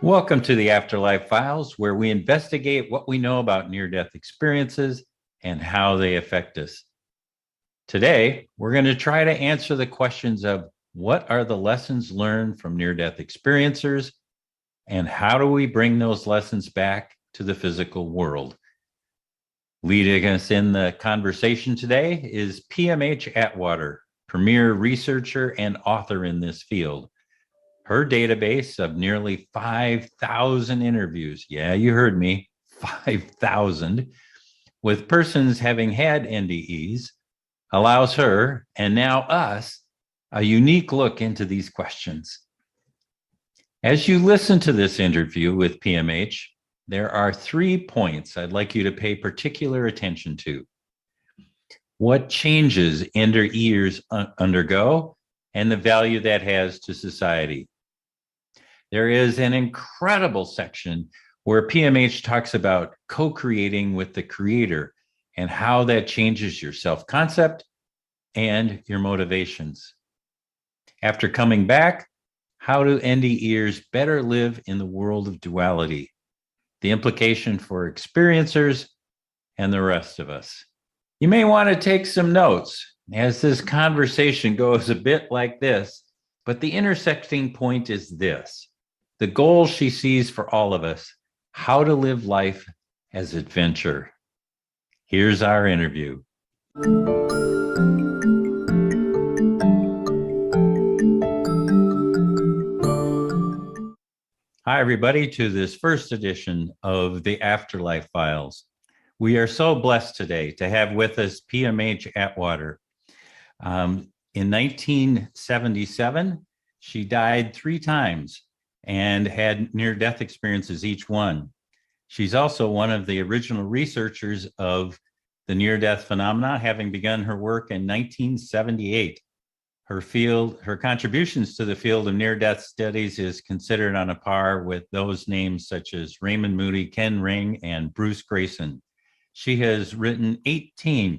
Welcome to the Afterlife Files, where we investigate what we know about near-death experiences and how they affect us. Today, we're going to try to answer the questions of what are the lessons learned from near-death experiencers, and how do we bring those lessons back to the physical world? Leading us in the conversation today is PMH Atwater, premier researcher and author in this field. Her database of nearly 5,000 interviews, yeah, you heard me, 5,000, with persons having had NDEs, allows her, and now us, a unique look into these questions. As you listen to this interview with PMH, there are 3 points I'd like you to pay particular attention to. What changes NDEs undergo, and the value that has to society. There is an incredible section where PMH talks about co-creating with the creator and how that changes your self-concept and your motivations. After coming back, how do NDEers better live in the world of duality? The implication for experiencers and the rest of us. You may want to take some notes as this conversation goes a bit like this, but the intersecting point is this. The goal she sees for all of us, how to live life as adventure. Here's our interview. Hi, everybody, to this first edition of the Afterlife Files. We are so blessed today to have with us PMH Atwater. In 1977, she died 3 times and had near-death experiences each one. She's also one of the original researchers of the near-death phenomena, having begun her work in 1978. Her contributions to the field of near-death studies is considered on a par with those names such as Raymond Moody, Ken Ring, and Bruce Grayson. She has written 18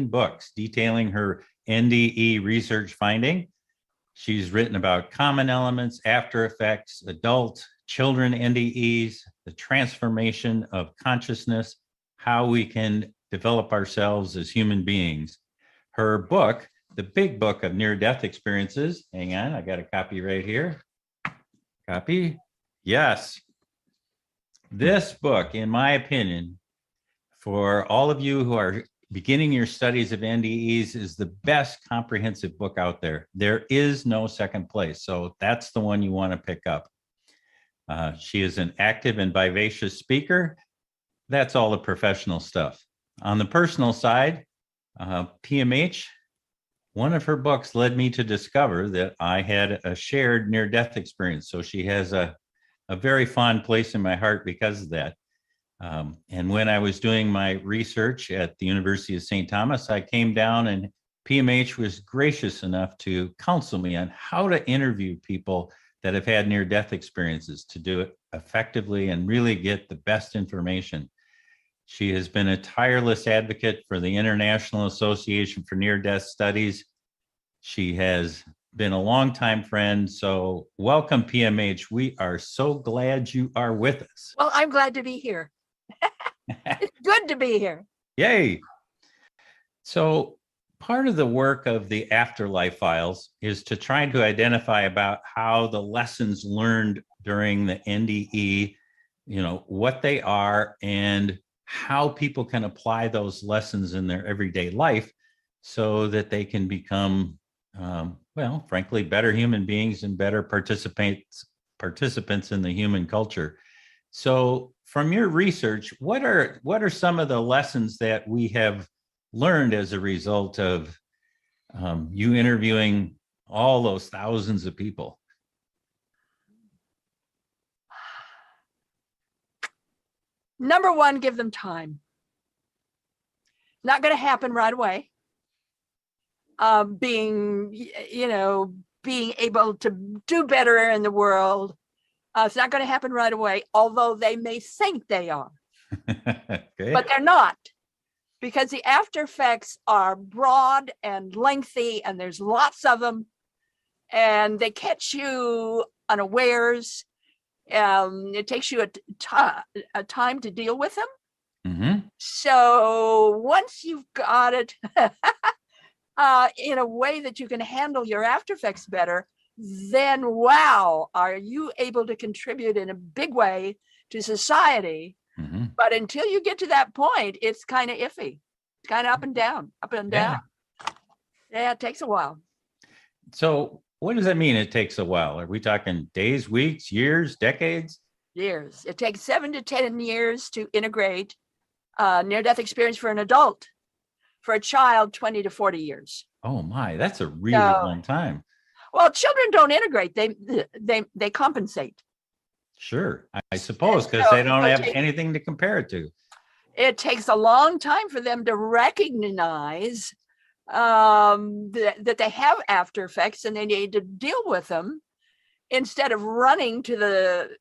books detailing her NDE research finding. She's written about common elements, after effects, adult, children NDEs, the transformation of consciousness, how we can develop ourselves as human beings. Her book, the big book of near-death experiences, hang on, I got a copy right here. Copy? Yes. This book, in my opinion, for all of you who are beginning your studies of NDEs, is the best comprehensive book out there. There is no second place. So that's the one you want to pick up. She is an active and vivacious speaker. That's all the professional stuff. On the personal side, PMH, one of her books led me to discover that I had a shared near-death experience. So she has a very fond place in my heart because of that. And when I was doing my research at the University of St. Thomas, I came down and PMH was gracious enough to counsel me on how to interview people that have had near-death experiences to do it effectively and really get the best information. She has been a tireless advocate for the International Association for Near-Death Studies. She has been a longtime friend. So welcome, PMH. We are so glad you are with us. Well, I'm glad to be here. It's good to be here. Yay. So part of the work of the Afterlife Files is to try to identify about how the lessons learned during the NDE, what they are and how people can apply those lessons in their everyday life so that they can become, frankly, better human beings and better participants in the human culture. So from your research, what are some of the lessons that we have learned as a result of you interviewing all those thousands of people? Number one, give them time. Not going to happen right away. Being able to do better in the world. It's not going to happen right away, although they may think they are. Okay. But they're not, because the after effects are broad and lengthy, and there's lots of them, and they catch you unawares. It takes you a time to deal with them. Mm-hmm. So once you've got it in a way that you can handle your after effects better, then wow, are you able to contribute in a big way to society. Mm-hmm. But until you get to that point, it's kind of iffy. It's kind of up and down, up and down. Yeah, it takes a while. So what does that mean? It takes a while. Are we talking days, weeks, years, decades? Years. It takes 7 to 10 years to integrate near-death experience for an adult. For a child, 20 to 40 years. Oh my, that's a really long time. Well, children don't integrate. They compensate. Sure, I suppose, because So they don't have anything to compare it to. It takes a long time for them to recognize that they have after effects and they need to deal with them, instead of running to the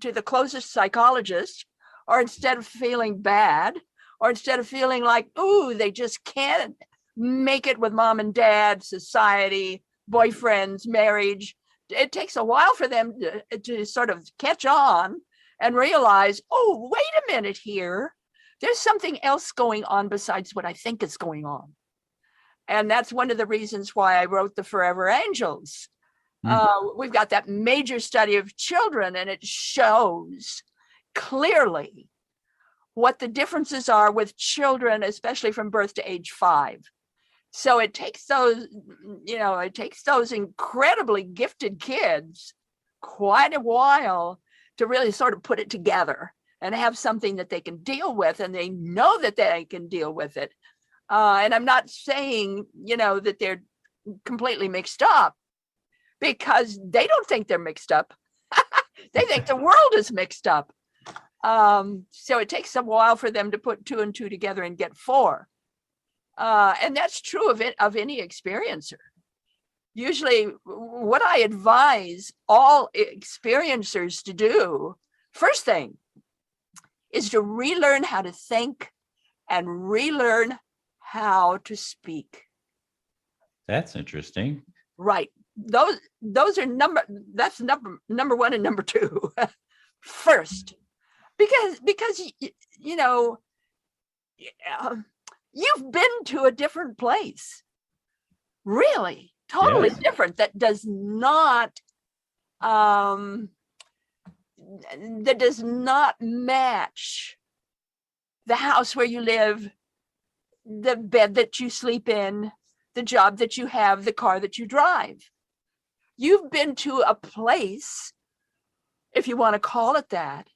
to the closest psychologist, or instead of feeling bad, or instead of feeling like, ooh, they just can't make it with mom and dad, society, boyfriends, marriage. It takes a while for them to sort of catch on and realize, oh, wait a minute here. There's something else going on besides what I think is going on. And that's one of the reasons why I wrote The Forever Angels. We've got that major study of children, and it shows clearly what the differences are with children, especially from birth to age 5. So it takes those, incredibly gifted kids quite a while to really sort of put it together and have something that they can deal with, and they know that they can deal with it. And I'm not saying, that they're completely mixed up, because they don't think they're mixed up. They think the world is mixed up. So it takes a while for them to put 2 and 2 together and get 4. And that's true of any experiencer. Usually what I advise all experiencers to do, first thing, is to relearn how to think and relearn how to speak. That's interesting. Right. Those are number 1 and number 2 first, because you've been to a different place, really totally different, that does not match the house where you live, the bed that you sleep in, the job that you have, the car that you drive. You've been to a place, if you want to call it that,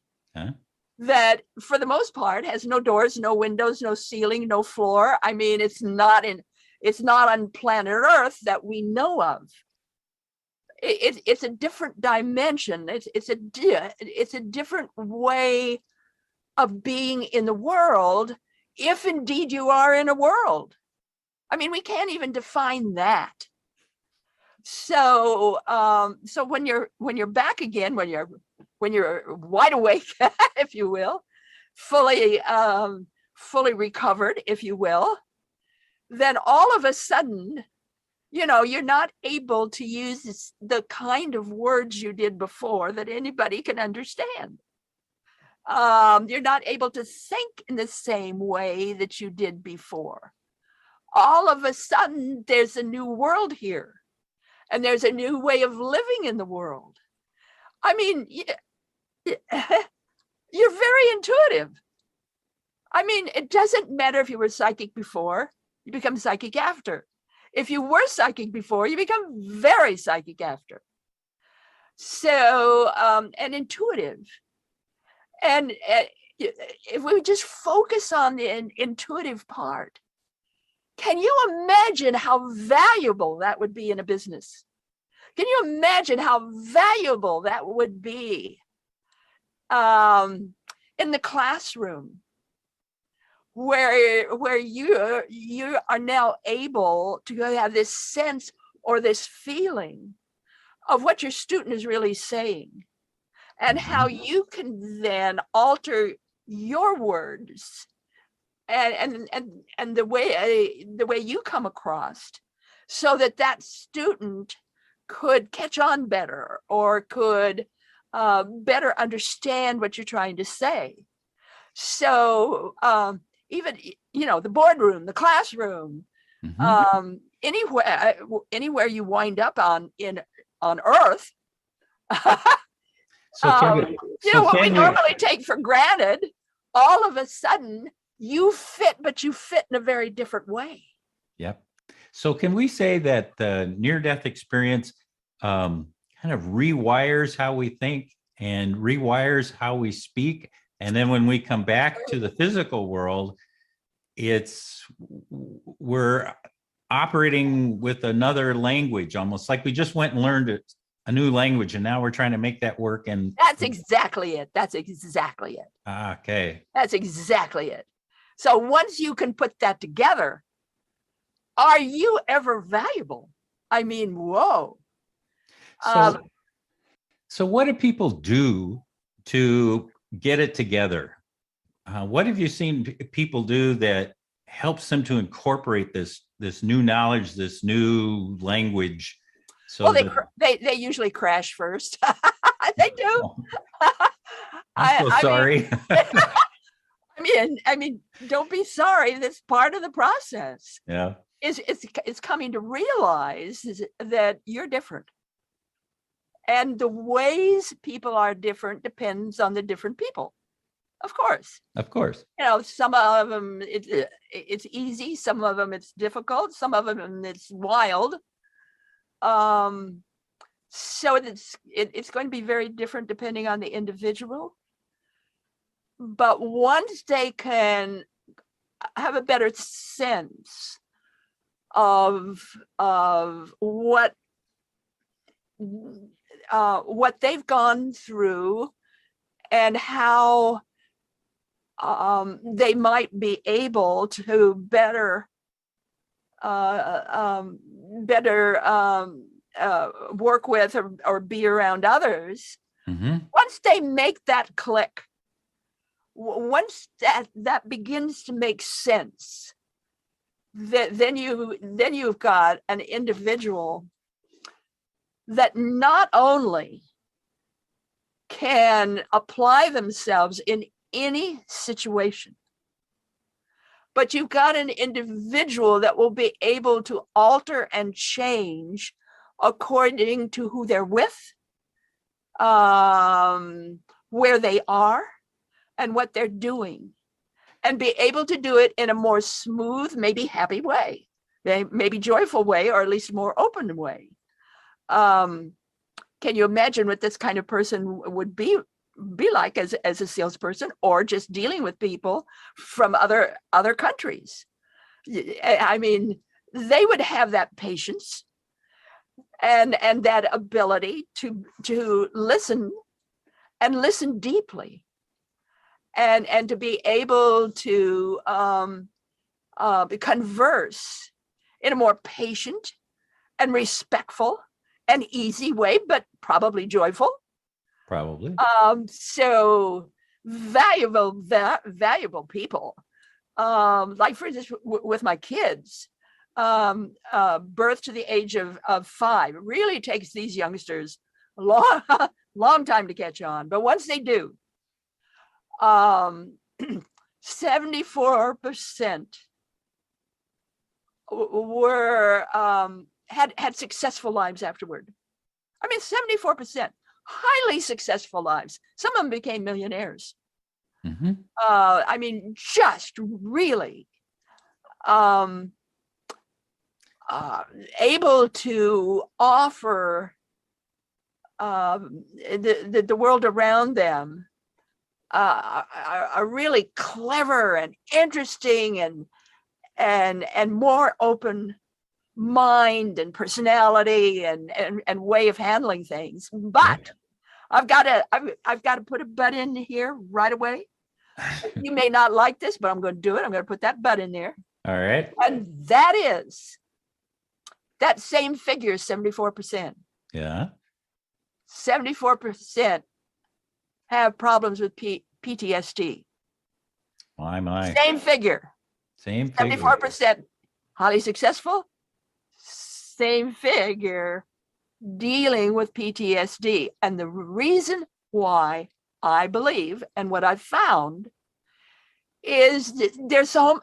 that for the most part has no doors, no windows, no ceiling, no floor. I mean, it's not on planet Earth that we know of. It's a different dimension. It's a different way of being in the world, if indeed you are in a world. I mean, we can't even define that. So when you're back again, when you're wide awake, if you will, fully recovered, if you will, then all of a sudden, you're not able to use the kind of words you did before that anybody can understand. You're not able to think in the same way that you did before. All of a sudden, there's a new world here, and there's a new way of living in the world. I mean, you're very intuitive. I mean, it doesn't matter if you were psychic before, you become psychic after. If you were psychic before, you become very psychic after. So, and intuitive. And if we just focus on the intuitive part, can you imagine how valuable that would be in a business? Can you imagine how valuable that would be in the classroom, where you are now able to have this sense or this feeling of what your student is really saying, and how you can then alter your words and the way you come across, so that student could catch on better, or could better understand what you're trying to say. So even, the boardroom, the classroom, anywhere you wind up on Earth, So can what we we, normally take for granted, all of a sudden you fit, but you fit in a very different way. yep. So can we say that the near-death experience kind of rewires how we think and rewires how we speak? And then when we come back to the physical world, we're operating with another language, almost like we just went and learned a new language, and now we're trying to make that work. And that's exactly it. That's exactly it. Okay. That's exactly it. So once you can put that together, are you ever valuable? I mean, whoa. So what do people do to get it together? What have you seen people do that helps them to incorporate this new knowledge, this new language? So they usually crash first. They do. I'm so sorry. I mean, don't be sorry. That's part of the process. Yeah. It's coming to realize that you're different. And the ways people are different depends on the different people. Of course. Of course. Some of them it's easy, some of them it's difficult, some of them it's wild. So it's going to be very different depending on the individual. But once they can have a better sense of what they've gone through and how they might be able to better work with or be around others. Once they make that click, once that begins to make sense, then you've got an individual that not only can apply themselves in any situation, but you've got an individual that will be able to alter and change according to who they're with, where they are, and what they're doing, and be able to do it in a more smooth, maybe happy way, maybe joyful way, or at least more open way. Can you imagine what this kind of person would be like as a salesperson, or just dealing with people from other countries? I mean, they would have that patience and that ability to listen and listen deeply, and to be able to converse in a more patient and respectful and easy way, but probably joyful. Probably. So valuable people. Like for instance, with my kids, birth to the age of 5 really takes these youngsters a long time to catch on. But once they do, 74% were had successful lives afterward. I mean, 74%, highly successful lives. Some of them became millionaires. I mean, just really able to offer the world around them a really clever and interesting and more open mind and personality and way of handling things. But I've got to put a but in here right away. You may not like this, but I'm going to do it. I'm going to put that but in there. All right. And that is that same figure, 74%. Yeah. 74% have problems with PTSD. My. Same figure. 74% highly successful. Same figure dealing with PTSD. And the reason why I believe, and what I've found is that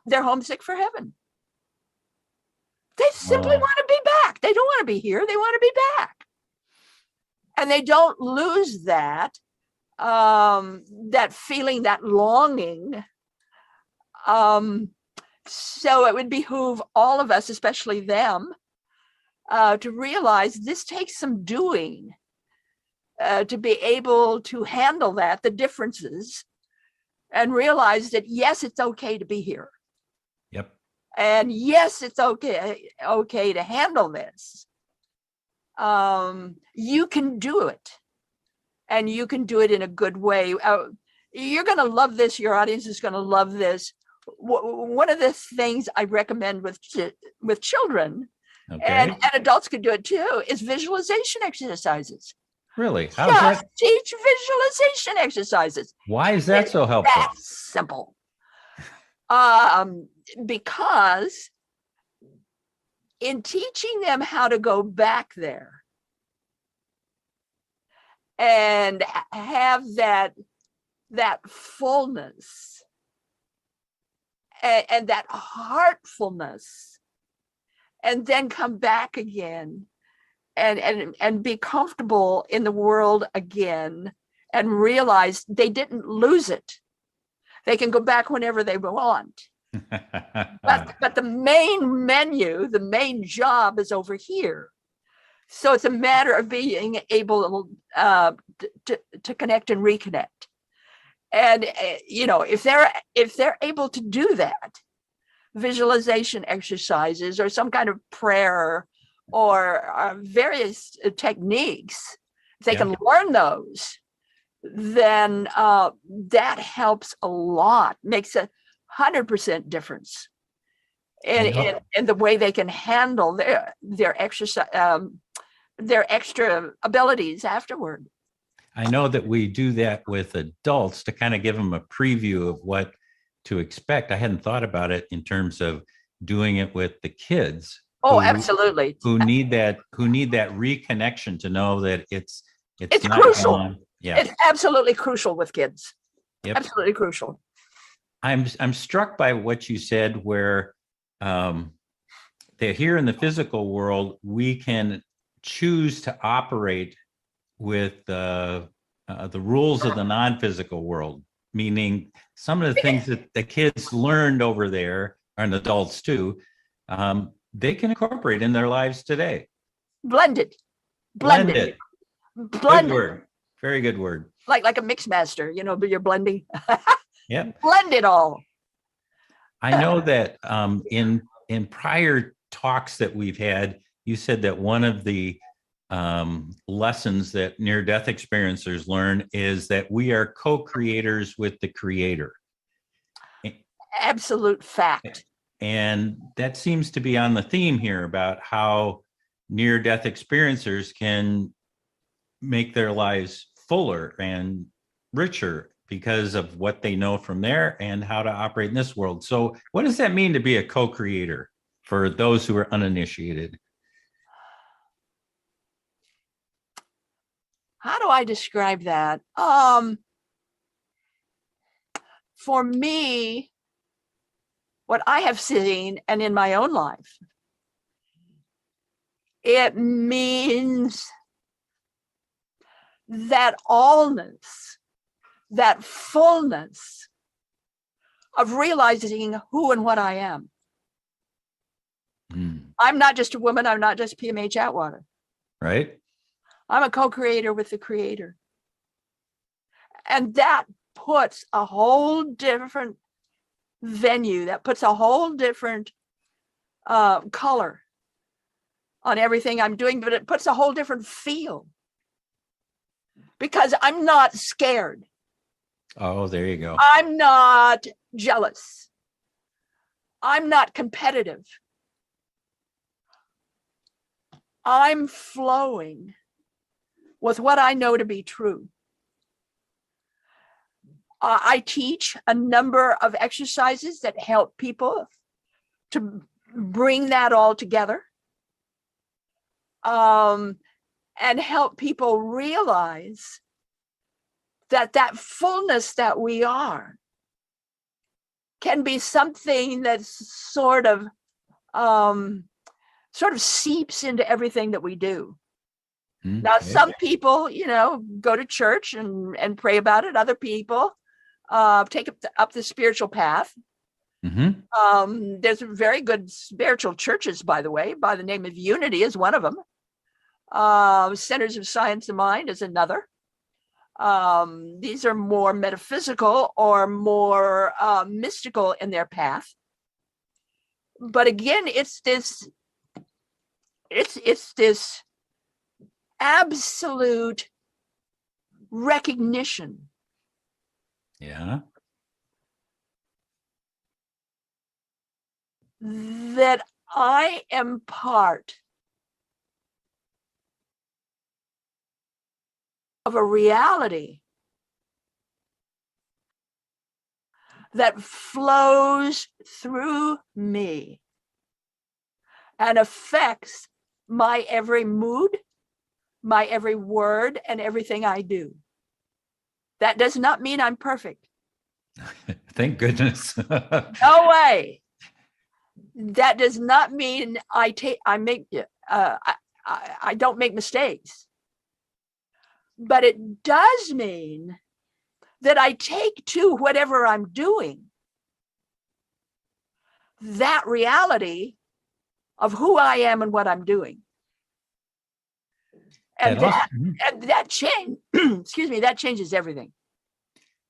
they're homesick for heaven. They simply want to be back. They don't want to be here. They want to be back. And they don't lose that, that feeling, that longing. So it would behoove all of us, especially them, to realize this takes some doing to be able to handle that, the differences, and realize that, yes, it's okay to be here. Yep. And yes, it's okay to handle this. You can do it, and you can do it in a good way. You're going to love this. Your audience is going to love this. One of the things I recommend with children, and adults can do it too, is visualization exercises. Really? How's that? Teach visualization exercises. Why is that so helpful? That's simple. Because in teaching them how to go back there and have that fullness and that heartfulness, and then come back again and be comfortable in the world again, and realize they didn't lose it. They can go back whenever they want. but the main menu, the main job is over here. So it's a matter of being able to connect and reconnect. And if they're able to do that, visualization exercises or some kind of prayer or various techniques, if they can learn those, then that helps a lot, makes 100% difference in the way they can handle their exercise, their extra abilities afterward. I know that we do that with adults to kind of give them a preview of what to expect. I hadn't thought about it in terms of doing it with the kids. Absolutely. Who need that reconnection to know that it's crucial. Gone. Yeah. It's absolutely crucial with kids. Yep. Absolutely crucial. I'm struck by what you said, where that here in the physical world, we can choose to operate with the rules of the non-physical world, meaning some of the things that the kids learned over there, and adults too, they can incorporate in their lives today. Blended. Good word. Very good word. Like a mix master, you're blending. Yeah. Blend it all. I know that in prior talks that we've had, you said that one of the lessons that near-death experiencers learn is that we are co-creators with the Creator. Absolute fact. And that seems to be on the theme here about how near-death experiencers can make their lives fuller and richer because of what they know from there and how to operate in this world. So what does that mean to be a co-creator for those who are uninitiated? How do I describe that? For me, what I have seen and in my own life, it means that allness, that fullness of realizing who and what I am. I'm not just a woman. I'm not just PMH Atwater. Right. I'm a co-creator with the Creator. And that puts a whole different venue, that puts a whole different color on everything I'm doing, but it puts a whole different feel. Because I'm not scared. Oh, there you go. I'm not jealous. I'm not competitive. I'm flowing with what I know to be true. I teach a number of exercises that help people to bring that all together, and help people realize that fullness that we are can be something that's sort of seeps into everything that we do. Now, Okay. some people, go to church and pray about it. Other people take up the spiritual path. There's very good spiritual churches, by the way, by the name of Unity is one of them. Centers of Science of Mind is another. These are more metaphysical or more mystical in their path. But again, it's this absolute recognition. Yeah. That I am part of a reality that flows through me and affects my every mood, my every word, and everything I do. That does not mean I'm perfect. Thank goodness. No way. That does not mean I don't make mistakes. But it does mean that I take to whatever I'm doing that reality of who I am and what I'm doing. And that change, excuse me, that changes everything.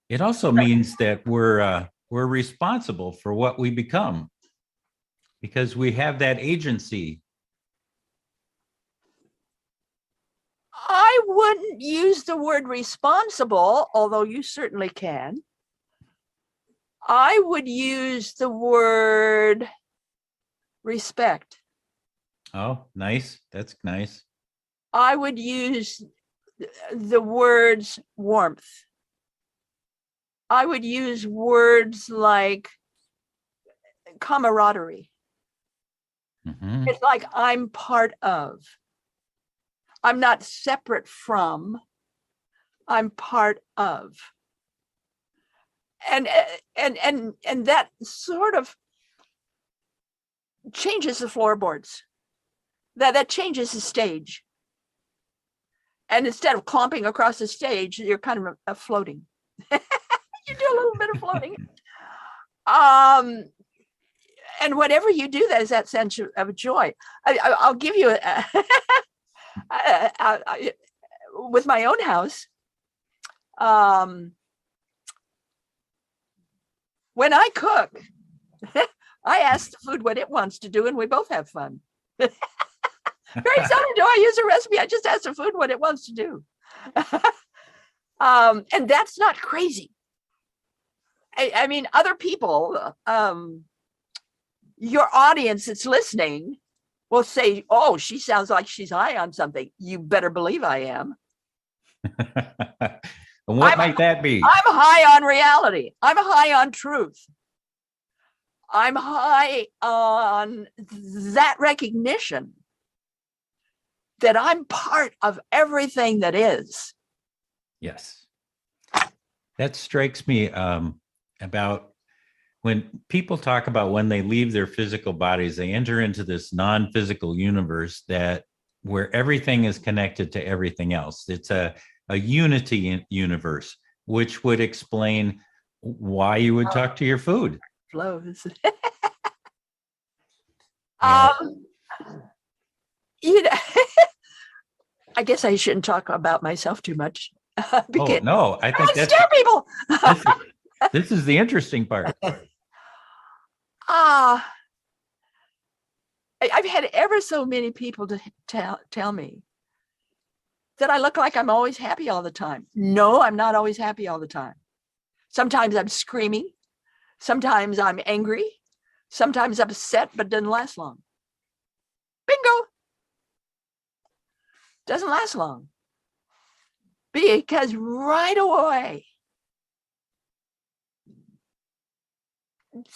It also means that we're responsible for what we become because we have that agency. I wouldn't use the word responsible, although you certainly can. I would use the word respect. Oh, nice. That's nice. I would use the words warmth. I would use words like camaraderie. Mm-hmm. It's like I'm part of. I'm not separate from. I'm part of. And that sort of changes the floorboards. That changes the stage. And instead of clomping across the stage, you're kind of floating. You do a little bit of floating. And whatever you do, that is that sense of joy. I'll give you with my own house. When I cook, I ask the food what it wants to do, and we both have fun. Very seldom do I use a recipe. I just ask the food what it wants to do. And that's not crazy. I mean, other people, your audience that's listening will say, oh, she sounds like she's high on something. You better believe I am. And what might that be? I'm high on reality. I'm high on truth. I'm high on that recognition that I'm part of everything that is. Yes. That strikes me about when people talk about when they leave their physical bodies, they enter into this non-physical universe where everything is connected to everything else. It's a unity universe, which would explain why you would talk to your food. Flows. I guess I shouldn't talk about myself too much. Oh no, I think that's scare people. This is the interesting part. I've had ever so many people to tell me that I look like I'm always happy all the time. No, I'm not always happy all the time. Sometimes I'm screaming. Sometimes I'm angry. Sometimes upset, but doesn't last long. Bingo. Doesn't last long. Because right away,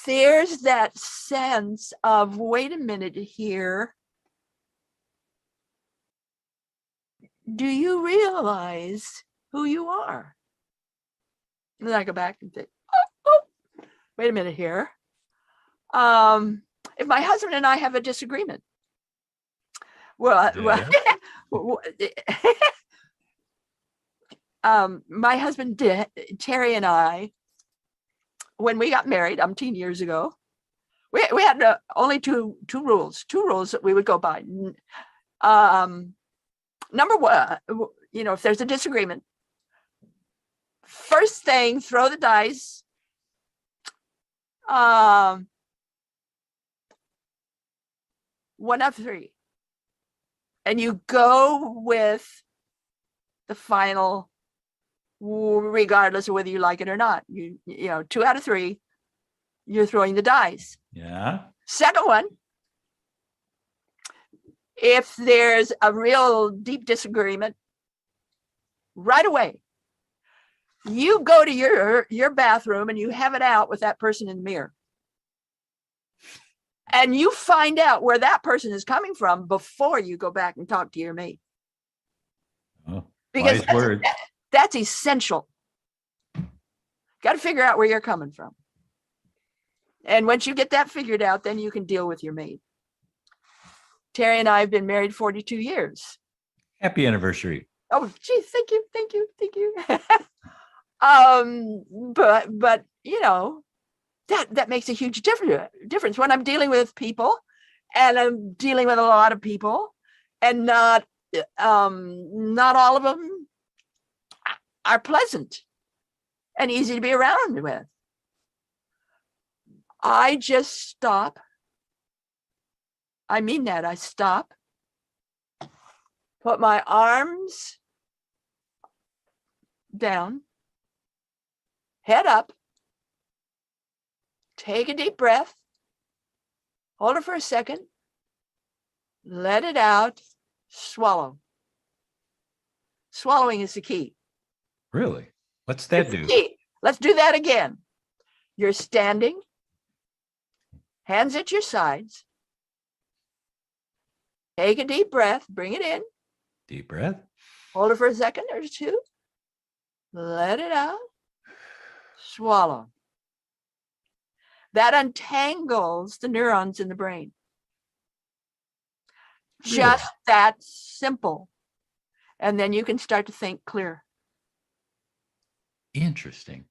there's that sense of, wait a minute here. Do you realize who you are? And then I go back and think, oh, wait a minute here. If my husband and I have a disagreement, well, my husband Terry and I, when we got married umpteen years ago, we had only two rules that we would go by. Number one, if there's a disagreement, first thing, throw the dice. One of three, and you go with the final, regardless of whether you like it or not. You know, 2 out of 3, you're throwing the dice. Yeah. Second one, if there's a real deep disagreement, right away, you go to your bathroom and you have it out with that person in the mirror. And you find out where that person is coming from before you go back and talk to your mate. Oh, because wise that's essential. Got to figure out where you're coming from. And once you get that figured out, then you can deal with your mate. Terry and I have been married 42 years. Happy anniversary. Oh, gee, thank you. But that makes a huge difference when I'm dealing with people, and I'm dealing with a lot of people, and not all of them are pleasant and easy to be around with. I just stop. I mean that. I stop, put my arms down, head up, take a deep breath, hold it for a second, let it out, swallow. Swallowing is the key. Really? What's that do? Let's do that again. You're standing, hands at your sides. Take a deep breath, bring it in. Deep breath. Hold it for a second or two. Let it out. Swallow. That untangles the neurons in the brain. Just that simple. And then you can start to think clear. Interesting.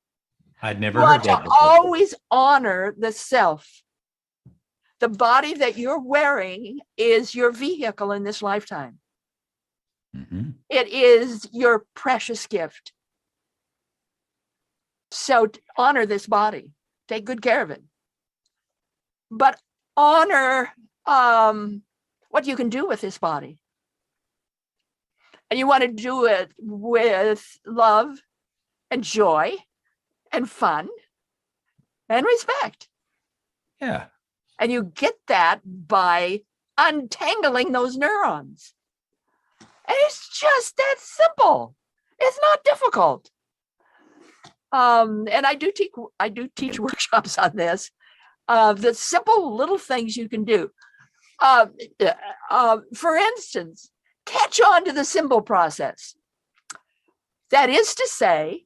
I'd never heard that before. Always honor the self. The body that you're wearing is your vehicle in this lifetime. Mm-hmm. It is your precious gift. So honor this body. Take good care of it. But honor what you can do with this body. And you want to do it with love and joy and fun and respect. Yeah. And you get that by untangling those neurons. And it's just that simple. It's not difficult. And I do teach workshops on this. The simple little things you can do. For instance, catch on to the symbol process. That is to say,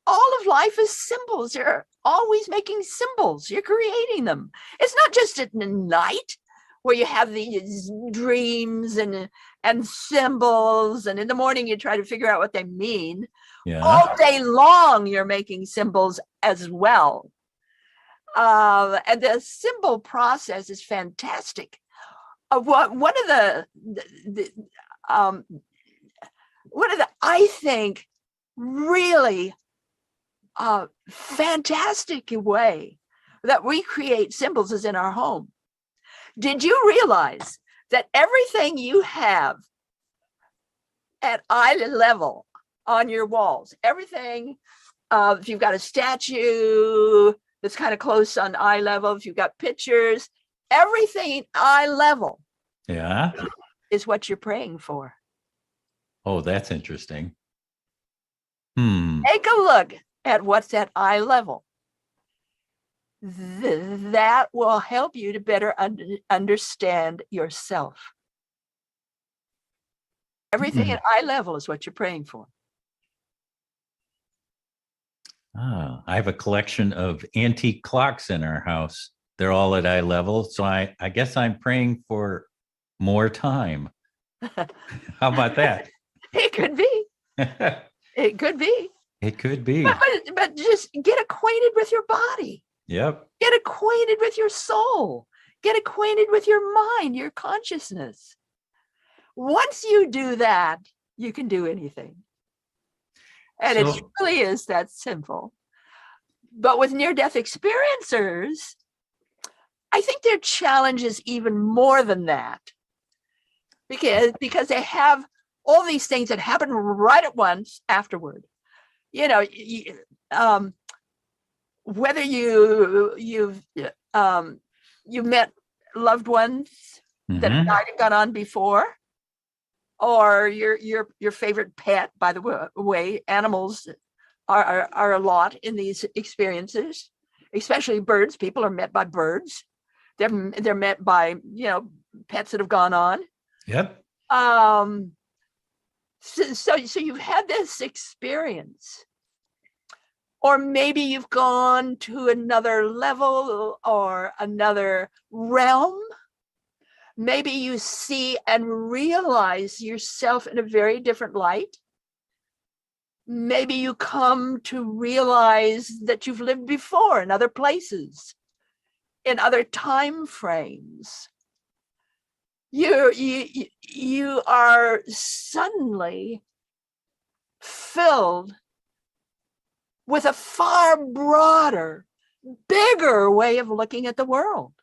all of life is symbols. You're always making symbols. You're creating them. It's not just at night where you have these dreams and symbols, and in the morning you try to figure out what they mean. Yeah. All day long you're making symbols as well. And the symbol process is fantastic. One of the I think really fantastic way that we create symbols is in our home. Did you realize that everything you have at eye level on your walls, everything, if you've got a statue that's kind of close on eye level, if you've got pictures, everything eye level, yeah, is what you're praying for. Oh, that's interesting. Take a look at what's at eye level. That will help you to better understand yourself. Everything at eye level is what you're praying for. I have a collection of antique clocks in our house. They're all at eye level. So I guess I'm praying for more time. How about that? It could be. It could be. It could But, be. but just get acquainted with your body. Yep. Get acquainted with your soul. Get acquainted with your mind, your consciousness. Once you do that, you can do anything. And it So, truly is that simple. But with near-death experiencers, I think their challenge is even more than that. Because they have all these things that happen right at once afterward. You know, whether you've met loved ones that have mhm. died and gone on before, or your favorite pet. By the way, animals are a lot in these experiences, especially birds. People are met by birds. They're met by pets that have gone on. Yep. So you've had this experience, or maybe you've gone to another level or another realm. Maybe you see and realize yourself in a very different light. Maybe you come to realize that you've lived before in other places, in other time frames. You are suddenly filled with a far broader, bigger way of looking at the world.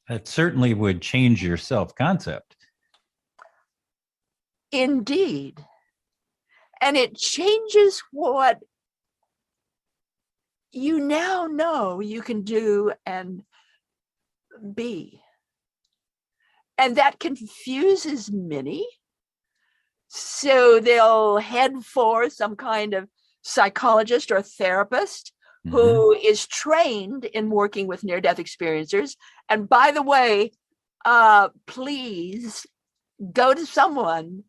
That certainly would change your self-concept. Indeed. And it changes what you now know you can do and be. And that confuses many. So they'll head for some kind of psychologist or therapist who is trained in working with near-death experiencers. And by the way, please go to someone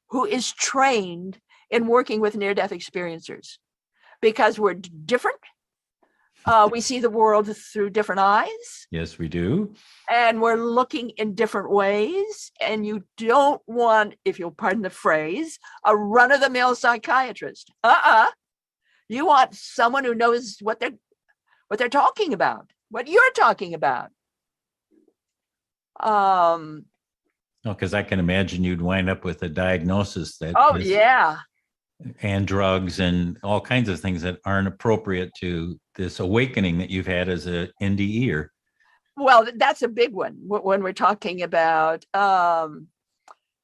who is trained in working with near-death experiencers, because we're different. We see the world through different eyes. Yes, we do. And we're looking in different ways. And you don't want, if you'll pardon the phrase, a run-of-the-mill psychiatrist. You want someone who knows what they're talking about, what you're talking about. Because I can imagine you'd wind up with a diagnosis that and drugs and all kinds of things that aren't appropriate to this awakening that you've had as a NDEer. Well, that's a big one when we're talking about when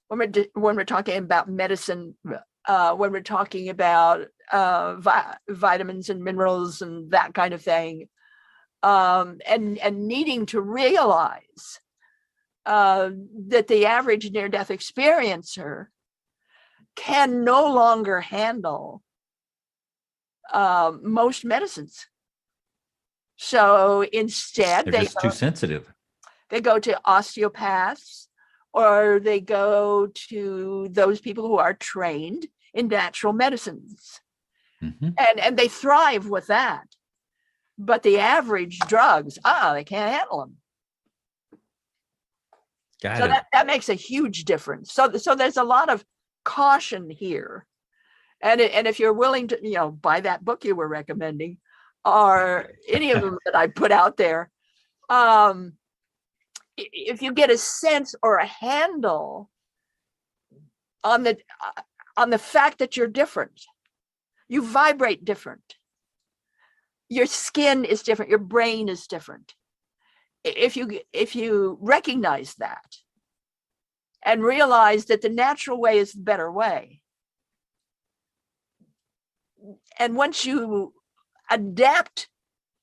we're talking about medicine, when we're talking about vitamins and minerals and that kind of thing, and needing to realize that the average near-death experiencer can no longer handle most medicines. So instead, they're just too sensitive. They go to osteopaths, or they go to those people who are trained in natural medicines. And they thrive with that. But the average drugs, they can't handle them. So that makes a huge difference. So there's a lot of caution here. And if you're willing to, buy that book you were recommending, or any of them that I put out there, if you get a sense or a handle on the fact that you're different, you vibrate different, your skin is different, your brain is different. If you recognize that and realize that the natural way is the better way, and once you adapt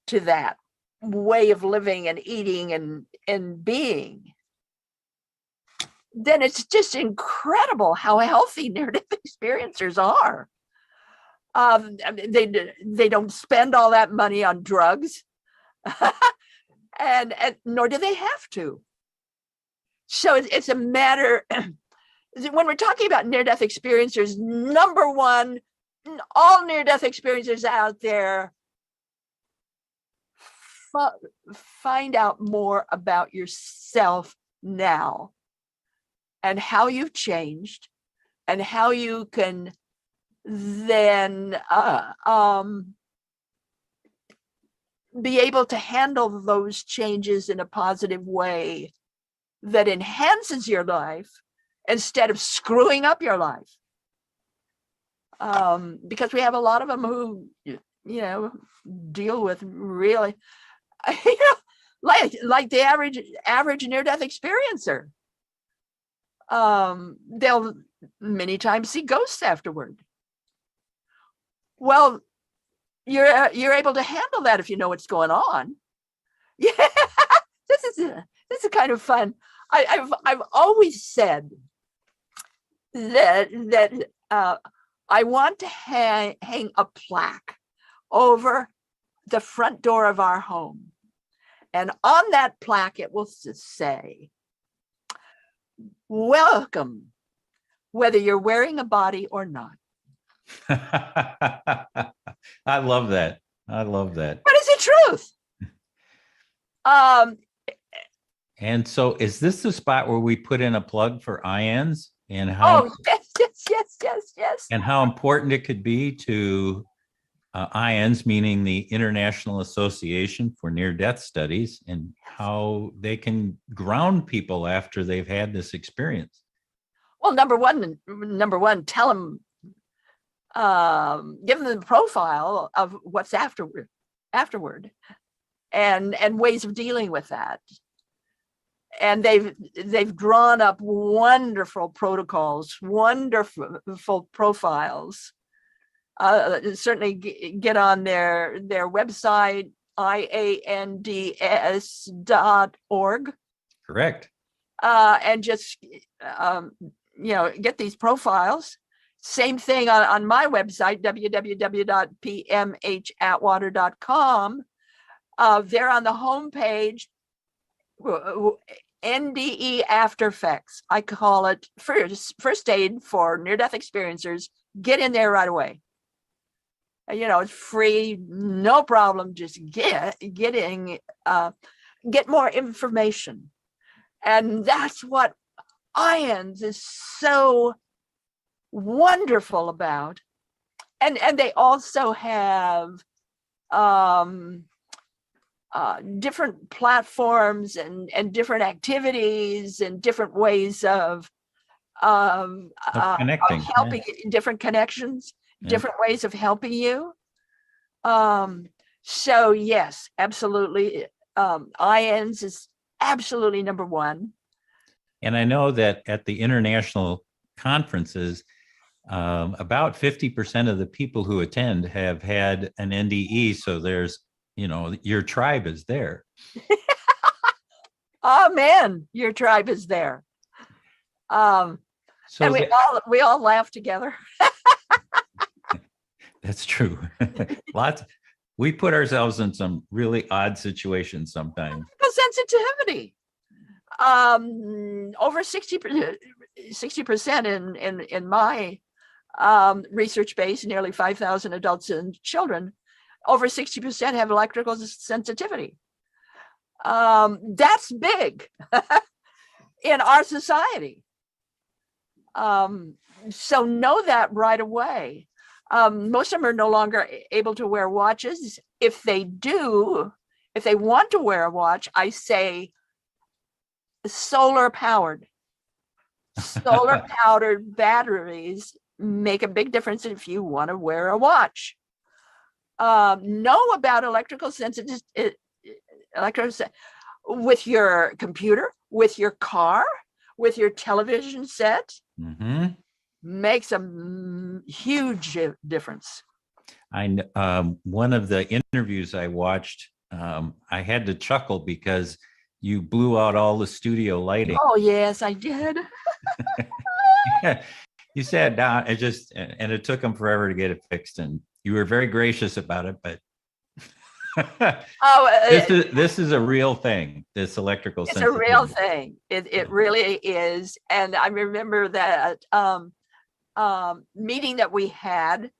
to that way of living and eating and being, then it's just incredible how healthy near-death experiencers are. They don't spend all that money on drugs, and nor do they have to. So it's a matter, when we're talking about near-death experiencers, number one, all near-death experiencers out there find out more about yourself now and how you've changed and how you can then be able to handle those changes in a positive way that enhances your life instead of screwing up your life. Because we have a lot of them who, deal with really, like the average near-death experiencer. They'll many times see ghosts afterward. Well, you're able to handle that if you know what's going on. Yeah, this is kind of fun. I've always said that I want to hang a plaque over the front door of our home, and on that plaque it will say, "Welcome, whether you're wearing a body or not." I love that. I love that. But it's the truth. And so is this the spot where we put in a plug for IANDS and how yes. and how important it could be to IANDS, meaning the International Association for Near-Death Studies, and how they can ground people after they've had this experience? Well, number one, tell them, give them the profile of what's afterward, and ways of dealing with that. And they've drawn up wonderful protocols, wonderful profiles. Certainly get on their website, iands.org. Correct. And just get these profiles. Same thing on my website, www.pmhatwater.com. There on the homepage, NDE after effects. I call it first aid for near-death experiencers. Get in there right away. It's free, no problem. Just get more information. And that's what IANDS is so wonderful about. And they also have different platforms and different activities and different ways of Connecting, helping, different connections, different ways of helping you. So yes, absolutely. IANDS is absolutely number one. And I know that at the international conferences, about 50% of the people who attend have had an NDE. So there's, your tribe is there. Oh man, your tribe is there. So and we all laugh together. That's true. We put ourselves in some really odd situations sometimes. Sensitivity. Over 60% in my research base, nearly 5,000 adults and children, over 60% have electrical sensitivity. That's big in our society. So know that right away. Most of them are no longer able to wear watches. If they want to wear a watch, I say solar powered batteries make a big difference if you want to wear a watch. Know about electrical sensitivity with your computer, with your car, with your television set. Mm-hmm. Makes a huge difference. One of the interviews I watched, I had to chuckle because you blew out all the studio lighting. Oh yes, I did. You sat down and it took them forever to get it fixed, and you were very gracious about it. But this is a real thing. This electrical. It's a real thing. It really is. And I remember that meeting that we had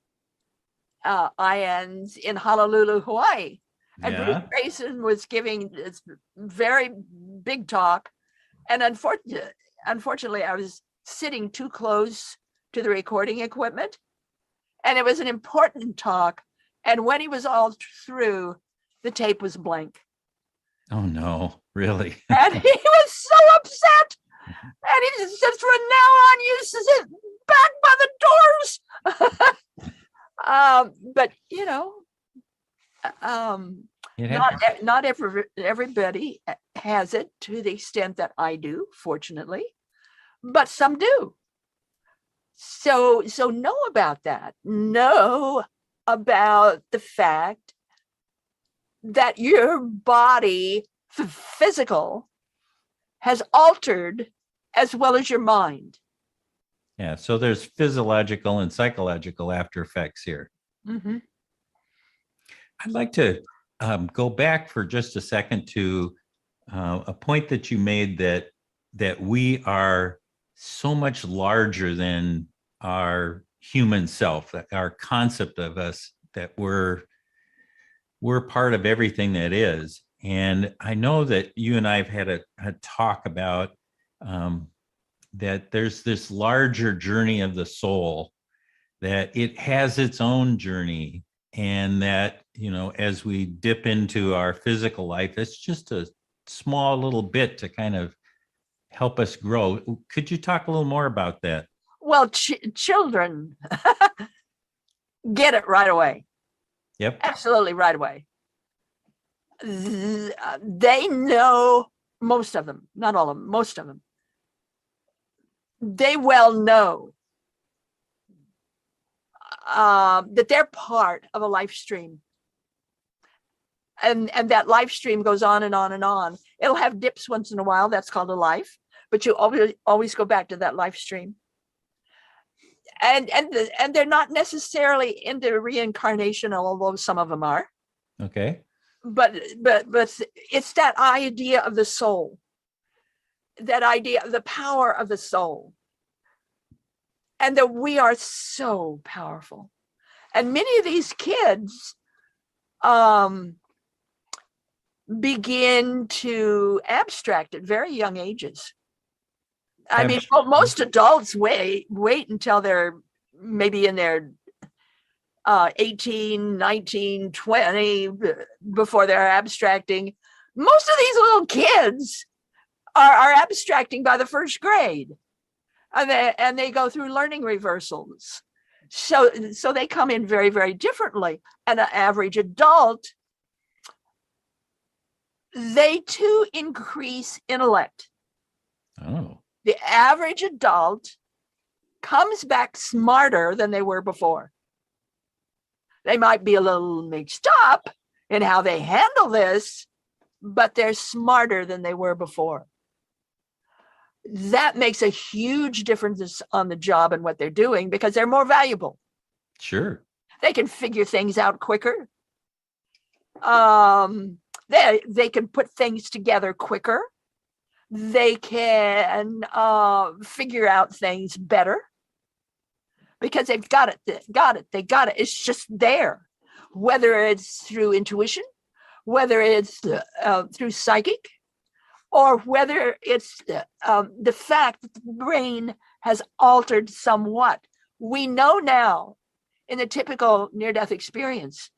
IANDS in Honolulu, Hawaii, And Bruce Yeah. Grayson was giving this very big talk. And unfortunately, I was sitting too close to the recording equipment. And it was an important talk. And when he was all through, the tape was blank. Oh no, really? And he was so upset. And he says, from now on, you sit back by the doors. But, It happens. not everybody has it to the extent that I do, fortunately, but some do. So know about that. Know about the fact that your body, physical, has altered as well as your mind. Yeah. So there's physiological and psychological after effects here. Mm-hmm. I'd like to go back for just a second to a point that you made that we are so much larger than our human self, that our concept of us, that we're part of everything that is. And I know that you and I have had a talk about that there's this larger journey of the soul, that it has its own journey, and that, as we dip into our physical life, it's just a small little bit to kind of help us grow. Could you talk a little more about that? Well, children get it right away. Yep. Absolutely right away. They know, most of them, not all of them, most of them, they well know that they're part of a life stream. And that life stream goes on and on and on. It'll have dips once in a while. That's called a life. But you always go back to that life stream. And they're not necessarily into reincarnation, although some of them are. Okay. But it's that idea of the soul, that idea of the power of the soul, and that we are so powerful. And many of these kids begin to abstract at very young ages. I mean, most adults wait until they're maybe in their 18, 19, 20 before they're abstracting. Most of these little kids are abstracting by the first grade, and they go through learning reversals. So they come in very, very differently. And an average adult, they too increase intellect. Oh. The average adult comes back smarter than they were before. They might be a little mixed up in how they handle this, but they're smarter than they were before. That makes a huge difference on the job and what they're doing, because they're more valuable. Sure. They can figure things out quicker. They can put things together quicker. They can figure out things better because they've got it. They got it. It's just there, whether it's through intuition, whether it's through psychic, or whether it's the fact that the brain has altered somewhat. We know now in the typical near-death experience,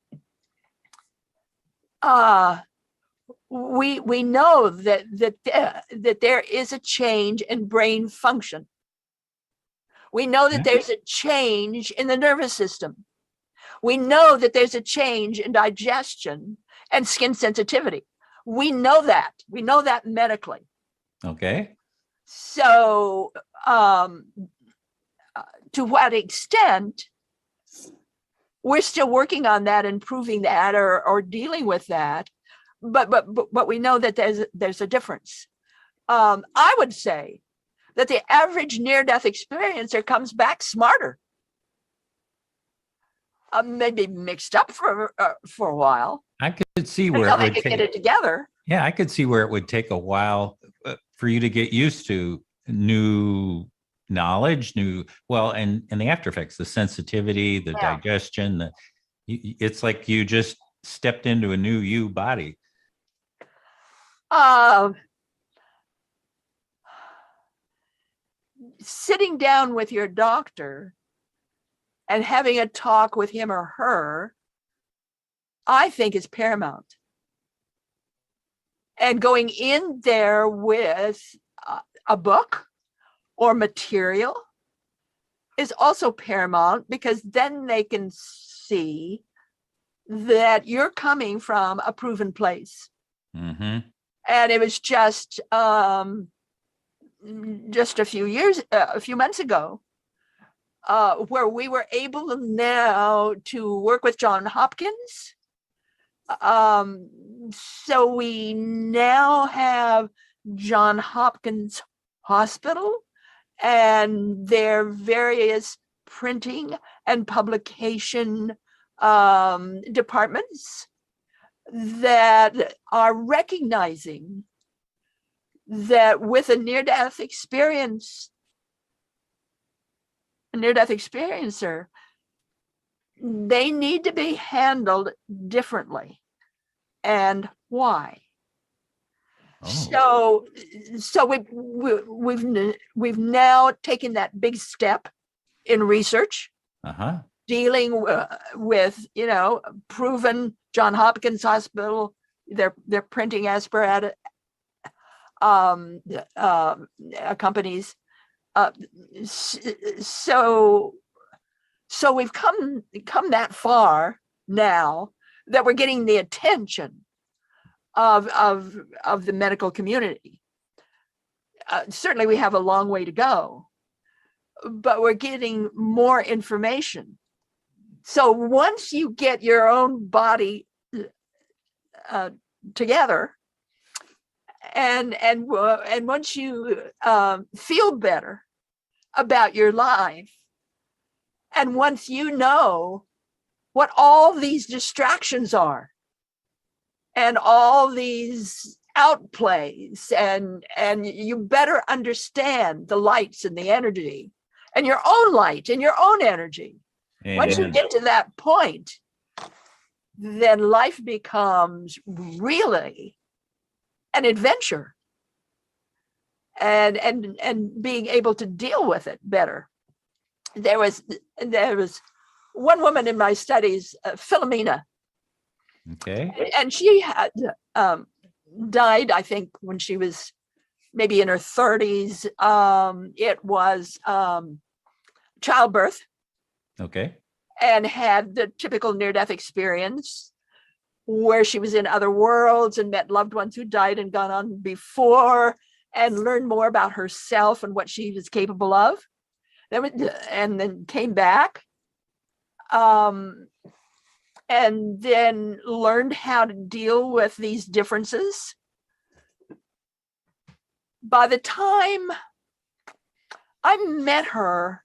we know that there is a change in brain function. We know that there's a change in the nervous system. We know that there's a change in digestion and skin sensitivity. We know that. We know that medically. Okay. So, to what extent we're still working on that, improving that, or dealing with that. But we know that there's a difference. I would say that the average near-death experiencer comes back smarter. Maybe mixed up for a while. I could see where it would get it together. Yeah, I could see where it would take a while for you to get used to new knowledge, and the after effects, the sensitivity, the digestion. It's like you just stepped into a new you body? Uh, Sitting down with your doctor and having a talk with him or her, I think, is paramount. And going in there with a book or material is also paramount, because then they can see that you're coming from a proven place. Mm-hmm. And it was just a few months ago, where we were able now to work with Johns Hopkins. So we now have Johns Hopkins Hospital and their various printing and publication departments that are recognizing that with a near-death experiencer, they need to be handled differently. And why? Oh. So we've now taken that big step in research, Uh-huh. dealing with proven Johns Hopkins Hospital, their printing apparatus companies. So we've come that far now that we're getting the attention of the medical community. Certainly we have a long way to go, but we're getting more information. So once you get your own body together, and once you feel better about your life, and once you know what all these distractions are and all these outplays, and you better understand the lights and the energy and your own light and your own energy. Amen. Once you get to that point, then life becomes really an adventure, and being able to deal with it better. There was one woman in my studies, Philomena. Okay. And she had died, I think, when she was maybe in her 30s. It was childbirth. Okay. And had the typical near-death experience where she was in other worlds and met loved ones who died and gone on before, and learned more about herself and what she was capable of. And then came back, and then learned how to deal with these differences. By the time I met her,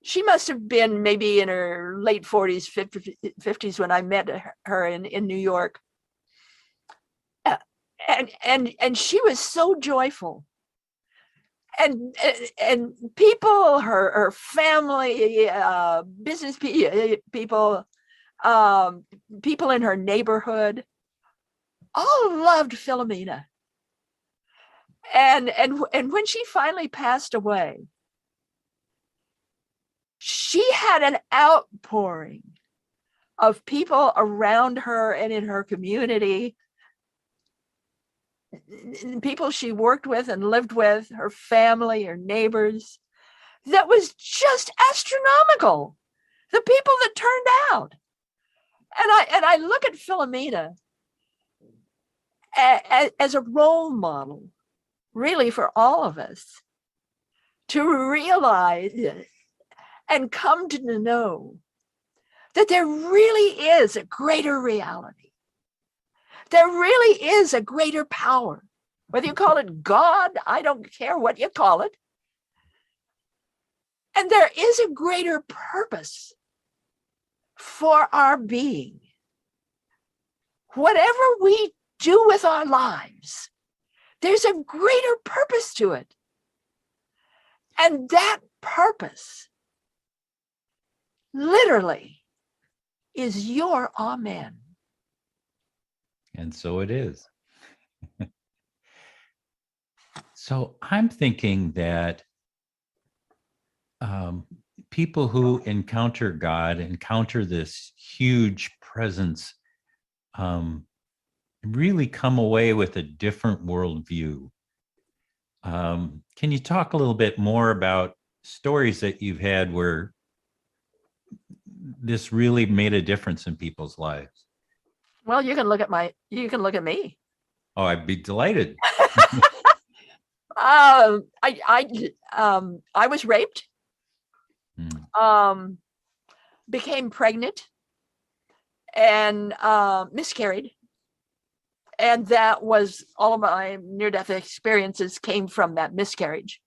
she must have been maybe in her late 40s, 50s when I met her in New York. And she was so joyful. And people, her family, business people, people in her neighborhood, all loved Philomena. And when she finally passed away, she had an outpouring of people around her and in her community, people she worked with and lived with, her family, her neighbors, that was just astronomical. The people that turned out. And I look at Philomena as a role model, really, for all of us to realize and come to know that there really is a greater reality. There really is a greater power. Whether you call it God, I don't care what you call it. And there is a greater purpose for our being. Whatever we do with our lives, there's a greater purpose to it. And that purpose – literally – is your amen. And so it is. So I'm thinking that people who encounter God encounter this huge presence, really come away with a different worldview. Can you talk a little bit more about stories that you've had where this really made a difference in people's lives? Well, you can look at me. Oh, I'd be delighted. I was raped, Mm. became pregnant, and miscarried. And that was all of my near-death experiences came from that miscarriage.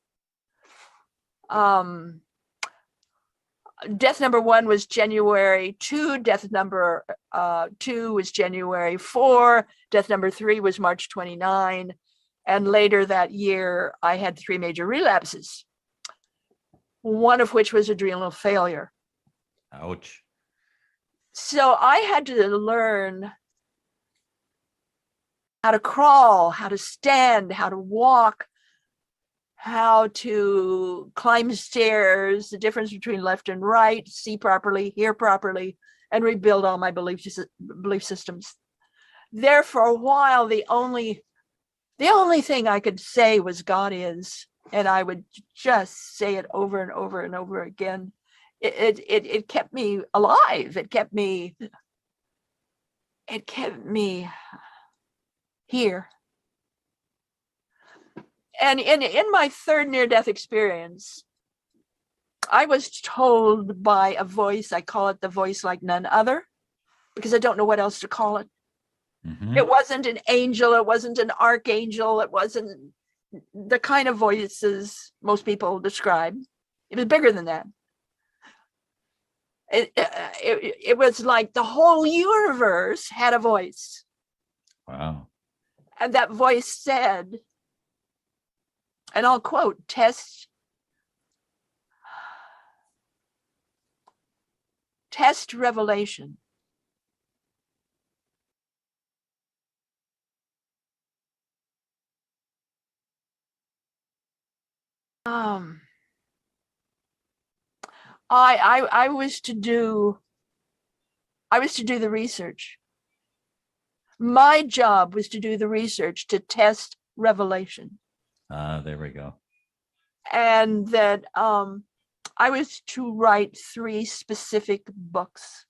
Death number 1 was January 2. Death number 2 was January 4. Death number 3 was March 29. And later that year, I had 3 major relapses, one of which was adrenal failure. Ouch. So I had to learn how to crawl, how to stand, how to walk, how to climb stairs, the difference between left and right, see properly, hear properly, and rebuild all my belief systems. There for a while, the only thing I could say was God is, and I would just say it over and over and over again. It kept me alive. It kept me here. And in my third near-death experience, I was told by a voice, I call it the voice like none other, because I don't know what else to call it. Mm-hmm. It wasn't an angel, it wasn't an archangel, it wasn't the kind of voices most people describe. It was bigger than that. It was like the whole universe had a voice. Wow. And that voice said, and I'll quote, test revelation. I was to do the research. My job was to do the research to test revelation. There we go. And that I was to write 3 specific books.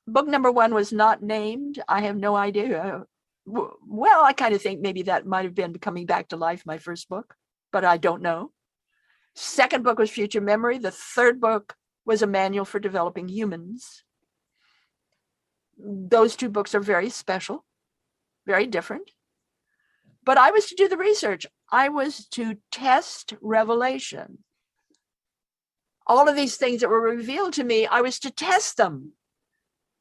Book number 1 was not named. I have no idea. Well, I kind of think maybe that might have been Coming Back to Life, my first book, but I don't know. Second book was Future Memory. The third book was A Manual for Developing Humans. Those 2 books are very special, very different. But I was to do the research. I was to test revelation. All of these things that were revealed to me, I was to test them.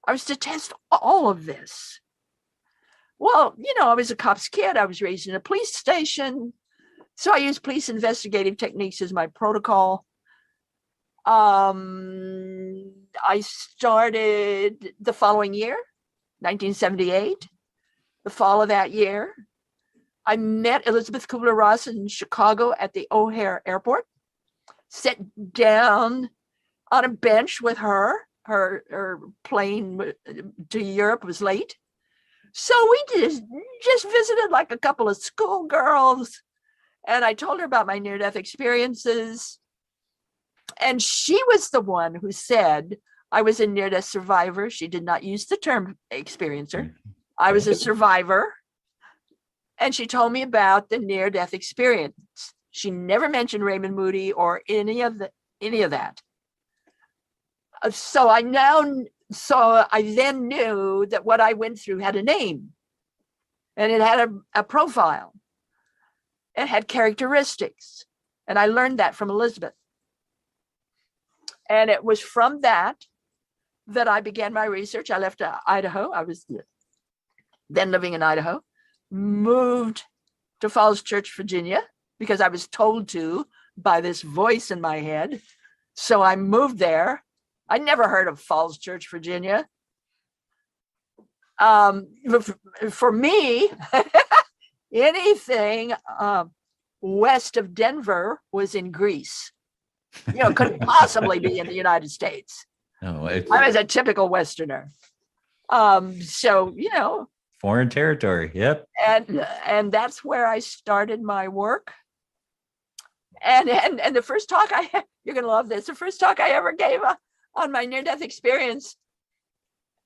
I was to test all of this. Well, I was a cop's kid. I was raised in a police station. So I used police investigative techniques as my protocol. I started the following year, 1978, the fall of that year. I met Elizabeth Kubler-Ross in Chicago at the O'Hare Airport, sat down on a bench with her. Her plane to Europe was late. So we just visited like a couple of schoolgirls. And I told her about my near-death experiences. And she was the one who said I was a near-death survivor. She did not use the term experiencer. I was a survivor. And she told me about the near-death experience. She never mentioned Raymond Moody or any of that. So I then knew that what I went through had a name, and it had a profile. It had characteristics, and I learned that from Elizabeth. And it was from that I began my research. I left Idaho. I was then living in Idaho, moved to Falls Church, Virginia, because I was told to by this voice in my head. So I moved there. I never heard of Falls Church, Virginia. For me, anything west of Denver was in Greece. Couldn't possibly be in the United States. No, I was a typical Westerner. So, foreign territory. Yep. and that's where I started my work. And the first talk you're going to love this. The first talk I ever gave on my near-death experience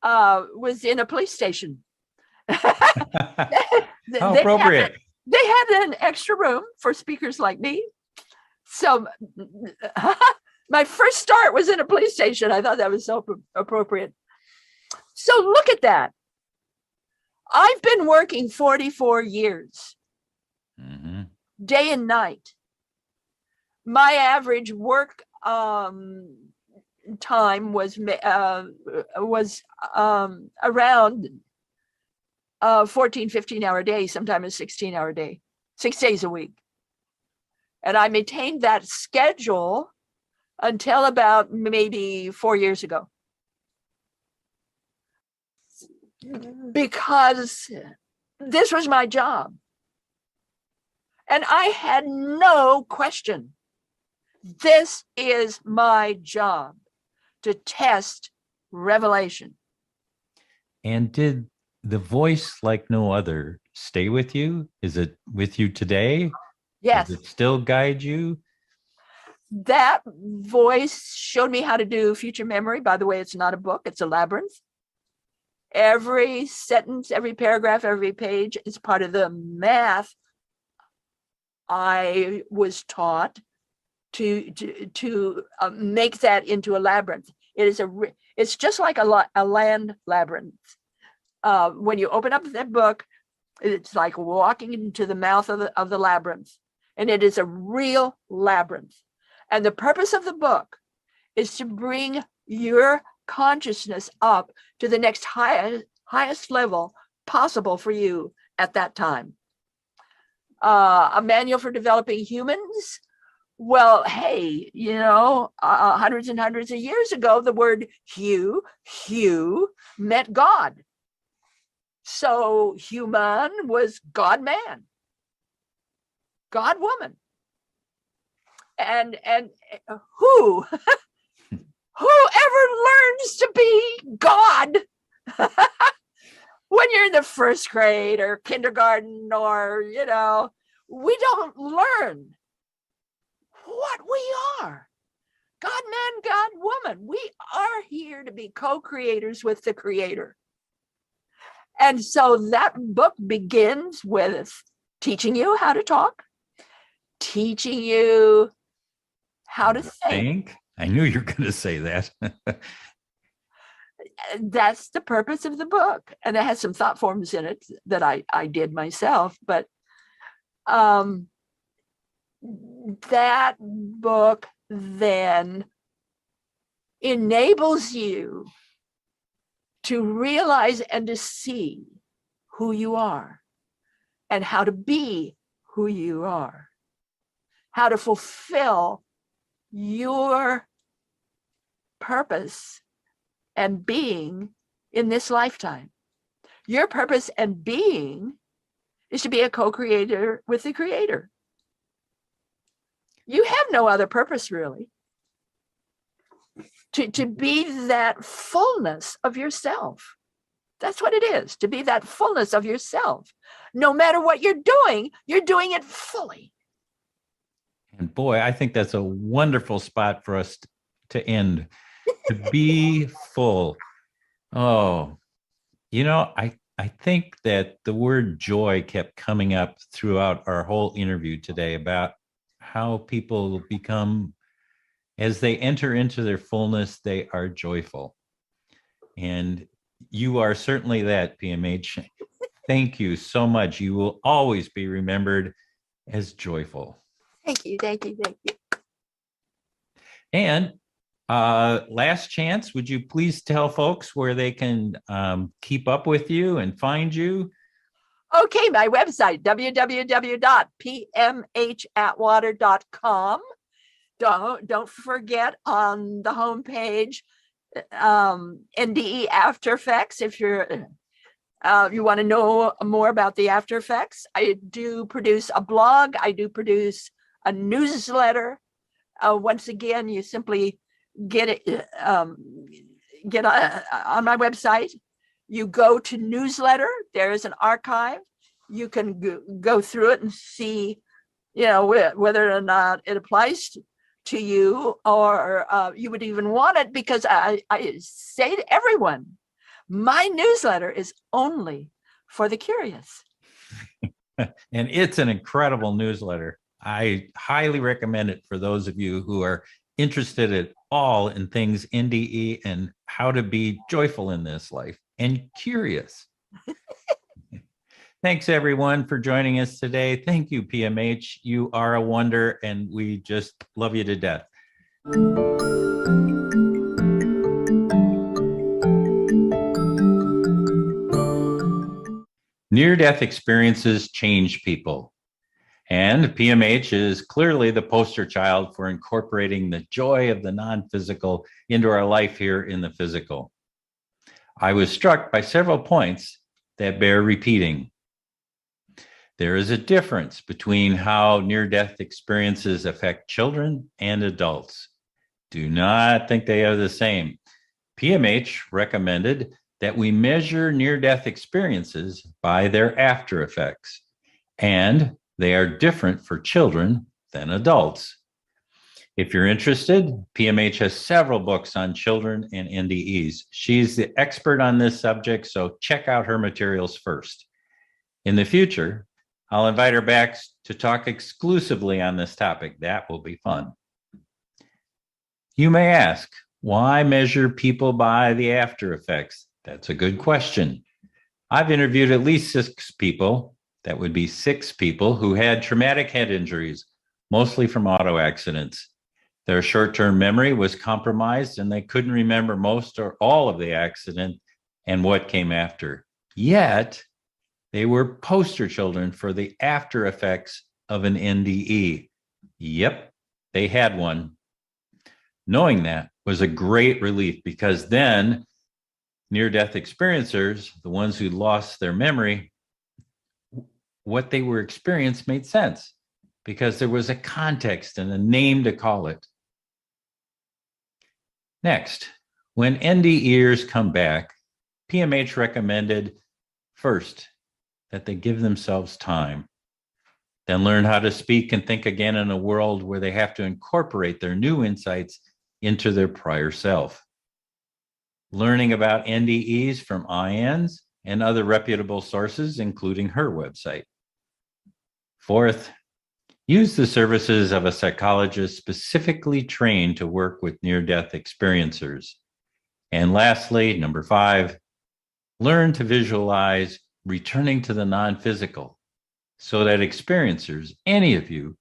was in a police station. How appropriate. They had an extra room for speakers like me. So my first start was in a police station. I thought that was so appropriate. So look at that. I've been working 44 years, day and night. My average work time was around 14, 15-hour day, sometimes a 16-hour day, 6 days a week. And I maintained that schedule until about maybe 4 years ago. Because this was my job. And I had no question. This is my job, to test revelation. And did the voice like no other stay with you? Is it with you today? Yes. Does it still guide you? That voice showed me how to do future memory. By the way, it's not a book, it's a labyrinth. Every sentence, every paragraph, every page is part of the math I was taught to make that into a labyrinth. It's just like a land labyrinth. When you open up that book, it's like walking into the mouth of the labyrinth, and it is a real labyrinth. And the purpose of the book is to bring your consciousness up to the next highest level possible for you at that time. A manual for developing humans. Well, hey, hundreds and hundreds of years ago, the word Hugh meant God. So human was God man, God woman. And whoever learns to be God when you're in the first grade or kindergarten, or we don't learn what we are. God man, God woman. We are here to be co-creators with the Creator. And so that book begins with teaching you how to talk, teaching you how to think. I knew you were going to say that. That's the purpose of the book. And it has some thought forms in it that I did myself. But that book then enables you to realize and to see who you are and how to be who you are, how to fulfill your purpose and being in this lifetime. Your purpose and being is to be a co-creator with the Creator. You have no other purpose, really. To be that fullness of yourself. That's what it is, to be that fullness of yourself. No matter what you're doing it fully. And boy, I think that's a wonderful spot for us to end. To be full. Oh, I think that the word joy kept coming up throughout our whole interview today about how people become, as they enter into their fullness, they are joyful. And you are certainly that, PMH. Thank you so much. You will always be remembered as joyful. Thank you. And last chance, would you please tell folks where they can keep up with you and find you? Okay, my website, www.pmhatwater.com. Don't forget on the homepage, NDE After Effects. If you're You want to know more about the after effects? I do produce a blog. I do produce a newsletter. Once again, you simply get it on my website. You go to newsletter. There is an archive. You can go through it and see, whether or not it applies to you, or you would even want it, because I say to everyone, my newsletter is only for the curious. And it's an incredible newsletter. I highly recommend it for those of you who are interested at all in things NDE and how to be joyful in this life and curious. Thanks, everyone, for joining us today. Thank you, PMH. You are a wonder, and we just love you to death. Near-death experiences change people. And PMH is clearly the poster child for incorporating the joy of the non-physical into our life here in the physical. I was struck by several points that bear repeating. There is a difference between how near-death experiences affect children and adults. Do not think they are the same. PMH recommended that we measure near-death experiences by their after effects, and they are different for children than adults. If you're interested, PMH has several books on children and NDEs. She's the expert on this subject, so check out her materials first. In the future, I'll invite her back to talk exclusively on this topic. That will be fun. You may ask, why measure people by the after effects? That's a good question. I've interviewed at least 6 people, that would be 6 people, who had traumatic head injuries, mostly from auto accidents. Their short-term memory was compromised and they couldn't remember most or all of the accident and what came after. Yet, they were poster children for the after effects of an NDE. Yep, they had one. Knowing that was a great relief, because then near-death experiencers, the ones who lost their memory, what they were experiencing made sense because there was a context and a name to call it. Next, when NDEers come back, PMH recommended first that they give themselves time, then learn how to speak and think again in a world where they have to incorporate their new insights into their prior self. Learning about NDEs from IANS and other reputable sources, including her website. Fourth, use the services of a psychologist specifically trained to work with near-death experiencers. And lastly, number 5, learn to visualize returning to the non-physical so that experiencers, any of you,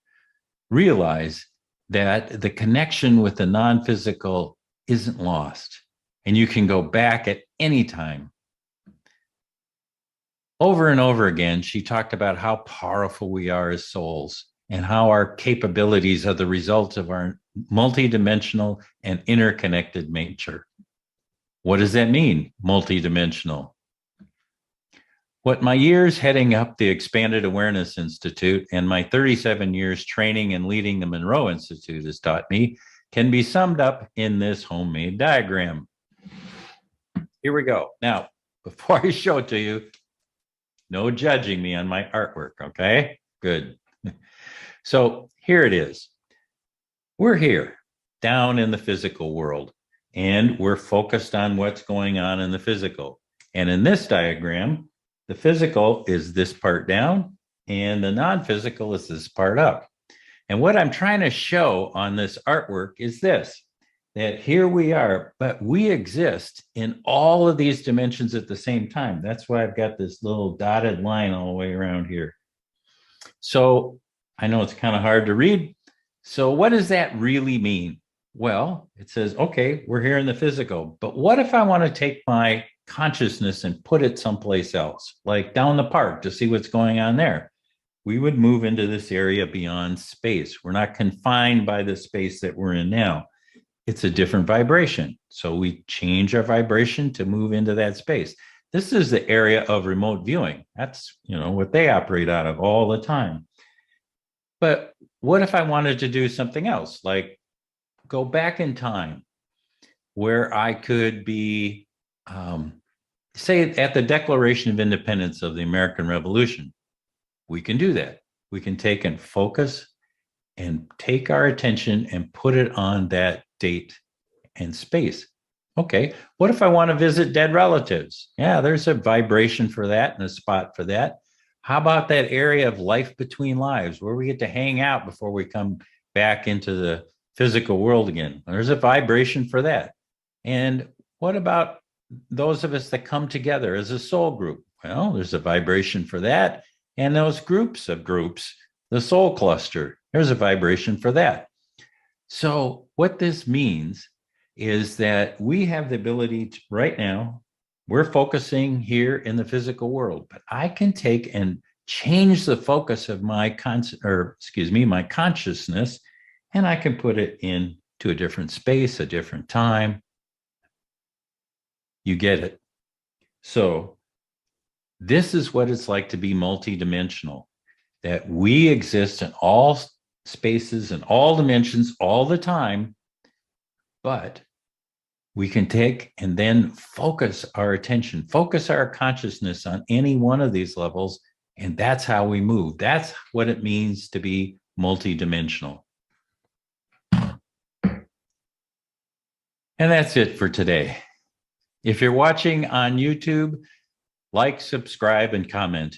realize that the connection with the non-physical isn't lost. And you can go back at any time. Over and over again, she talked about how powerful we are as souls and how our capabilities are the result of our multidimensional and interconnected nature. What does that mean, multidimensional? What my years heading up the Expanded Awareness Institute and my 37 years training and leading the Monroe Institute has taught me can be summed up in this homemade diagram. Here we go. Now, before I show it to you, no judging me on my artwork, okay? Good. So here it is. We're here, down in the physical world, and we're focused on what's going on in the physical. And in this diagram, the physical is this part down, and the non-physical is this part up. And what I'm trying to show on this artwork is this, that here we are, but we exist in all of these dimensions at the same time. That's why I've got this little dotted line all the way around here. So I know it's kind of hard to read. So what does that really mean? Well, it says, okay, we're here in the physical, but what if I want to take my consciousness and put it someplace else, like down the park to see what's going on there? We would move into this area beyond space. We're not confined by the space that we're in now. It's a different vibration. So we change our vibration to move into that space. This is the area of remote viewing. That's, what they operate out of all the time. But what if I wanted to do something else, like go back in time where I could be, say, at the Declaration of Independence of the American Revolution? We can do that. We can take and focus and take our attention and put it on that date and space. Okay, what if I want to visit dead relatives? Yeah, there's a vibration for that and a spot for that. How about that area of life between lives where we get to hang out before we come back into the physical world again? There's a vibration for that. And what about those of us that come together as a soul group? Well, there's a vibration for that. And those groups of groups, the soul cluster, there's a vibration for that. So what this means is that we have the ability to, right now, we're focusing here in the physical world, but I can take and change the focus of my consciousness, and I can put it into a different space, a different time. You get it. So this is what it's like to be multidimensional, that we exist in all spaces and all dimensions all the time, but we can take and then focus our attention, focus our consciousness on any one of these levels, and that's how we move. That's what it means to be multidimensional. And that's it for today. If you're watching on YouTube, like, subscribe, and comment.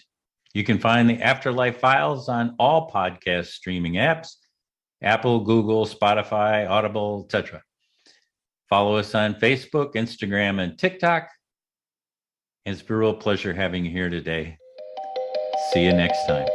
You can find the Afterlife Files on all podcast streaming apps, Apple, Google, Spotify, Audible, etc. Follow us on Facebook, Instagram, and TikTok. It's been a real pleasure having you here today. See you next time.